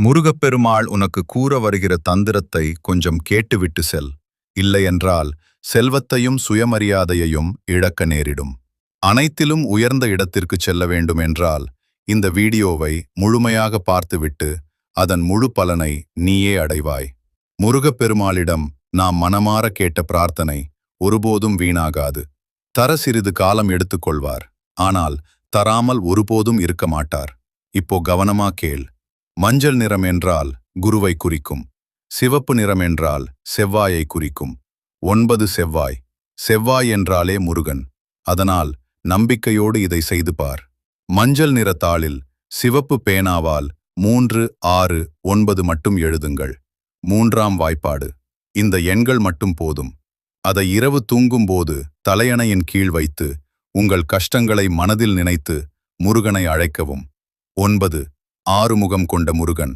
முருகப்பெருமாள் உனக்கு கூற வருகிற தந்திரத்தை கொஞ்சம் கேட்டுவிட்டு செல். இல்லையென்றால் செல்வத்தையும் சுயமரியாதையையும் இழக்க நேரிடும். அனைத்திலும் உயர்ந்த இடத்திற்குச் செல்ல வேண்டும் என்றால் இந்த வீடியோவை முழுமையாக பார்த்துவிட்டு அதன் முழு பலனை நீயே அடைவாய். முருகப்பெருமாளிடம் நாம் மனமாற கேட்ட பிரார்த்தனை ஒருபோதும் வீணாகாது. தர சிறிது காலம் எடுத்துக்கொள்வார், ஆனால் தராமல் ஒருபோதும் இருக்க மாட்டார். இப்போ கவனமா கேள். மஞ்சள் நிறம் என்றால் குருவை குறிக்கும். சிவப்பு நிறம் என்றால் செவ்வாயை குறிக்கும். 9 செவ்வாய். செவ்வாய் என்றாலே முருகன். அதனால் நம்பிக்கையோடு இதை செய்து பார். மஞ்சள் நிற தாளில் சிவப்பு பேனாவால் 3, 6, 9 மட்டும் எழுதுங்கள். 3ஆம் வாய்ப்பாடு. இந்த எண்கள் மட்டும் போதும். அதை இரவு தூங்கும்போது தலையணையின் கீழ் வைத்து உங்கள் கஷ்டங்களை மனதில் நினைத்து முருகனை அழைக்கவும். 9 ஆறுமுகம் கொண்ட முருகன்.